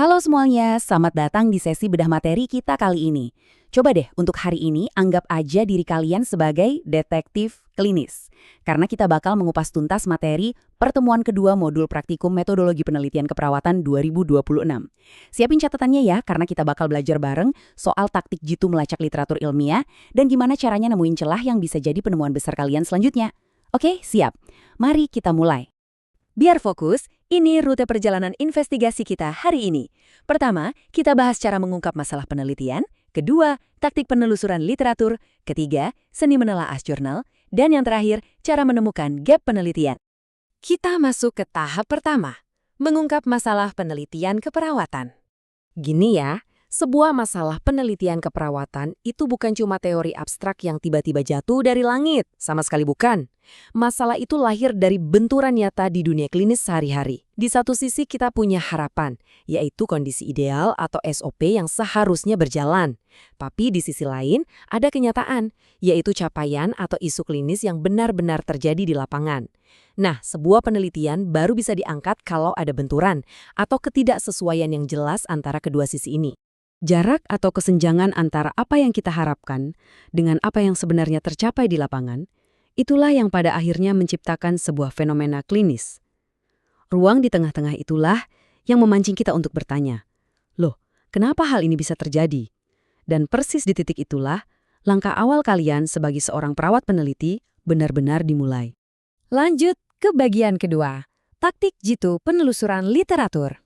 Halo semuanya, selamat datang di sesi bedah materi kita kali ini. Coba deh untuk hari ini anggap aja diri kalian sebagai detektif klinis. Karena kita bakal mengupas tuntas materi pertemuan kedua modul praktikum metodologi penelitian keperawatan 2026. Siapin catatannya ya, karena kita bakal belajar bareng soal taktik jitu melacak literatur ilmiah dan gimana caranya nemuin celah yang bisa jadi penemuan besar kalian selanjutnya. Oke, siap. Mari kita mulai. Biar fokus, ini rute perjalanan investigasi kita hari ini. Pertama, kita bahas cara mengungkap masalah penelitian. Kedua, taktik penelusuran literatur. Ketiga, seni menelaah jurnal. Dan yang terakhir, cara menemukan gap penelitian. Kita masuk ke tahap pertama, mengungkap masalah penelitian keperawatan. Gini ya, sebuah masalah penelitian keperawatan itu bukan cuma teori abstrak yang tiba-tiba jatuh dari langit, sama sekali bukan. Masalah itu lahir dari benturan nyata di dunia klinis sehari-hari. Di satu sisi kita punya harapan, yaitu kondisi ideal atau SOP yang seharusnya berjalan. Tapi di sisi lain, ada kenyataan, yaitu capaian atau isu klinis yang benar-benar terjadi di lapangan. Nah, sebuah penelitian baru bisa diangkat kalau ada benturan atau ketidaksesuaian yang jelas antara kedua sisi ini. Jarak atau kesenjangan antara apa yang kita harapkan dengan apa yang sebenarnya tercapai di lapangan, itulah yang pada akhirnya menciptakan sebuah fenomena klinis. Ruang di tengah-tengah itulah yang memancing kita untuk bertanya, loh, kenapa hal ini bisa terjadi? Dan persis di titik itulah, langkah awal kalian sebagai seorang perawat peneliti benar-benar dimulai. Lanjut ke bagian kedua, taktik jitu penelusuran literatur.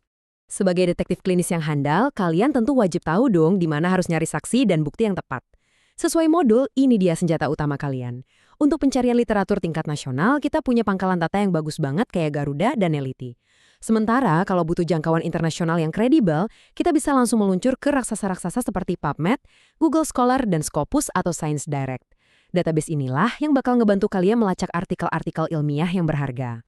Sebagai detektif klinis yang handal, kalian tentu wajib tahu dong di mana harus nyari saksi dan bukti yang tepat. Sesuai modul, ini dia senjata utama kalian. Untuk pencarian literatur tingkat nasional, kita punya pangkalan data yang bagus banget kayak Garuda dan Neliti. Sementara kalau butuh jangkauan internasional yang kredibel, kita bisa langsung meluncur ke raksasa-raksasa seperti PubMed, Google Scholar, dan Scopus atau Science Direct. Database inilah yang bakal ngebantu kalian melacak artikel-artikel ilmiah yang berharga.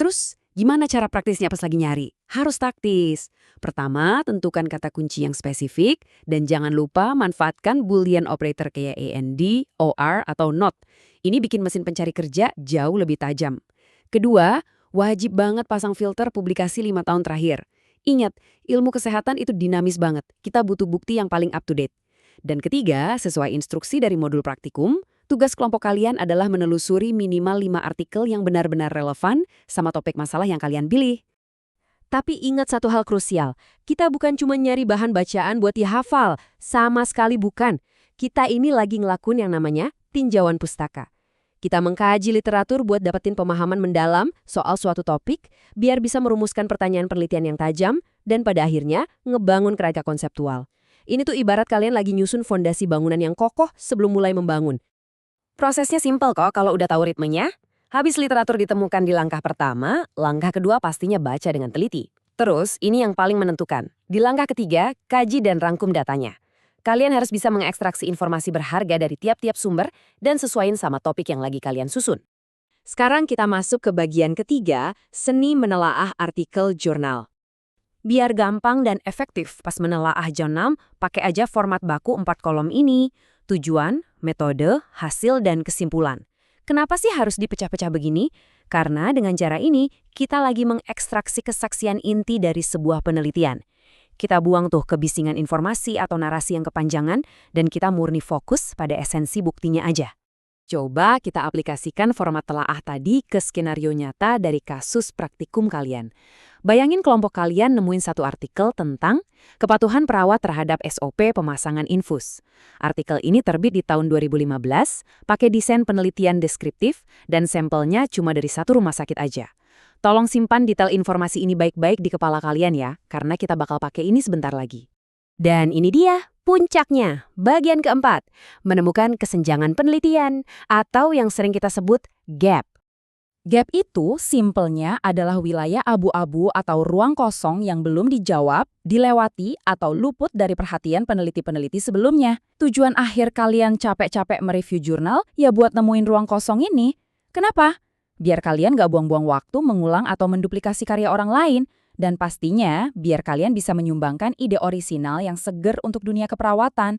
Terus, gimana cara praktisnya pas lagi nyari? Harus taktis. Pertama, tentukan kata kunci yang spesifik, dan jangan lupa manfaatkan Boolean operator kayak AND, OR, atau NOT. Ini bikin mesin pencari kerja jauh lebih tajam. Kedua, wajib banget pasang filter publikasi 5 tahun terakhir. Ingat, ilmu kesehatan itu dinamis banget. Kita butuh bukti yang paling up to date. Dan ketiga, sesuai instruksi dari modul praktikum, tugas kelompok kalian adalah menelusuri minimal 5 artikel yang benar-benar relevan sama topik masalah yang kalian pilih. Tapi ingat satu hal krusial, kita bukan cuma nyari bahan bacaan buat dihafal, sama sekali bukan. Kita ini lagi ngelakuin yang namanya tinjauan pustaka. Kita mengkaji literatur buat dapetin pemahaman mendalam soal suatu topik, biar bisa merumuskan pertanyaan penelitian yang tajam, dan pada akhirnya ngebangun kerangka konseptual. Ini tuh ibarat kalian lagi nyusun fondasi bangunan yang kokoh sebelum mulai membangun. Prosesnya simpel kok kalau udah tahu ritmenya. Habis literatur ditemukan di langkah pertama, langkah kedua pastinya baca dengan teliti. Terus, ini yang paling menentukan. Di langkah ketiga, kaji dan rangkum datanya. Kalian harus bisa mengekstraksi informasi berharga dari tiap-tiap sumber dan sesuaiin sama topik yang lagi kalian susun. Sekarang kita masuk ke bagian ketiga, seni menelaah artikel jurnal. Biar gampang dan efektif pas menelaah jurnal, pakai aja format baku 4 kolom ini. Tujuan, metode, hasil, dan kesimpulan. Kenapa sih harus dipecah-pecah begini? Karena dengan cara ini, kita lagi mengekstraksi kesaksian inti dari sebuah penelitian. Kita buang tuh kebisingan informasi atau narasi yang kepanjangan, dan kita murni fokus pada esensi buktinya aja. Coba kita aplikasikan format telaah tadi ke skenario nyata dari kasus praktikum kalian. Bayangin kelompok kalian nemuin satu artikel tentang kepatuhan perawat terhadap SOP pemasangan infus. Artikel ini terbit di tahun 2015, pakai desain penelitian deskriptif, dan sampelnya cuma dari satu rumah sakit aja. Tolong simpan detail informasi ini baik-baik di kepala kalian ya, karena kita bakal pakai ini sebentar lagi. Dan ini dia, puncaknya, bagian keempat, menemukan kesenjangan penelitian, atau yang sering kita sebut gap. Gap itu simpelnya adalah wilayah abu-abu atau ruang kosong yang belum dijawab, dilewati, atau luput dari perhatian peneliti-peneliti sebelumnya. Tujuan akhir kalian capek-capek mereview jurnal ya buat nemuin ruang kosong ini. Kenapa? Biar kalian gak buang-buang waktu mengulang atau menduplikasi karya orang lain. Dan pastinya, biar kalian bisa menyumbangkan ide orisinal yang seger untuk dunia keperawatan.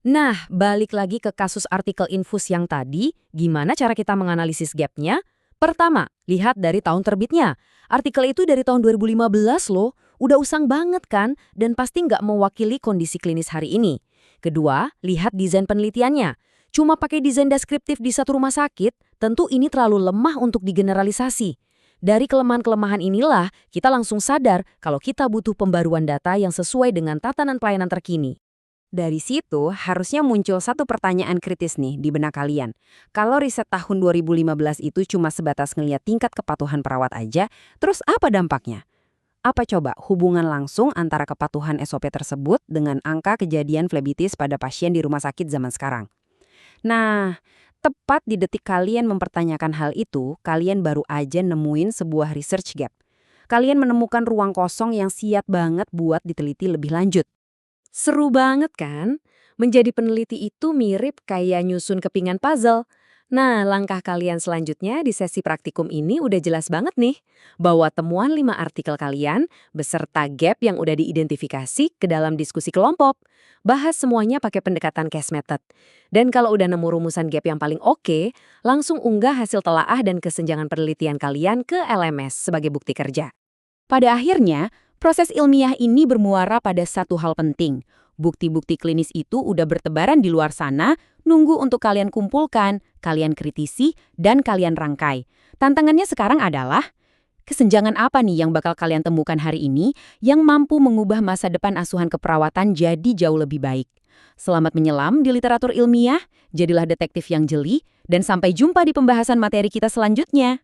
Nah, balik lagi ke kasus artikel infus yang tadi, gimana cara kita menganalisis gapnya? Pertama, lihat dari tahun terbitnya. Artikel itu dari tahun 2015 loh, Udah usang banget kan, dan pasti nggak mewakili kondisi klinis hari ini. Kedua, lihat desain penelitiannya. Cuma pakai desain deskriptif di satu rumah sakit, tentu ini terlalu lemah untuk digeneralisasi. Dari kelemahan-kelemahan inilah, kita langsung sadar kalau kita butuh pembaruan data yang sesuai dengan tatanan pelayanan terkini. Dari situ, harusnya muncul satu pertanyaan kritis nih di benak kalian. Kalau riset tahun 2015 itu cuma sebatas ngeliat tingkat kepatuhan perawat aja, terus apa dampaknya? Apa coba hubungan langsung antara kepatuhan SOP tersebut dengan angka kejadian flebitis pada pasien di rumah sakit zaman sekarang? Nah, tepat di detik kalian mempertanyakan hal itu, kalian baru aja nemuin sebuah research gap. Kalian menemukan ruang kosong yang siap banget buat diteliti lebih lanjut. Seru banget kan? Menjadi peneliti itu mirip kayak nyusun kepingan puzzle. Nah, langkah kalian selanjutnya di sesi praktikum ini udah jelas banget nih. Bawa temuan 5 artikel kalian beserta gap yang udah diidentifikasi ke dalam diskusi kelompok. Bahas semuanya pakai pendekatan case method. Dan kalau udah nemu rumusan gap yang paling oke, langsung unggah hasil telaah dan kesenjangan penelitian kalian ke LMS sebagai bukti kerja. Pada akhirnya, proses ilmiah ini bermuara pada satu hal penting. Bukti-bukti klinis itu udah bertebaran di luar sana, nunggu untuk kalian kumpulkan, kalian kritisi, dan kalian rangkai. Tantangannya sekarang adalah, kesenjangan apa nih yang bakal kalian temukan hari ini yang mampu mengubah masa depan asuhan keperawatan jadi jauh lebih baik? Selamat menyelam di literatur ilmiah, jadilah detektif yang jeli, dan sampai jumpa di pembahasan materi kita selanjutnya.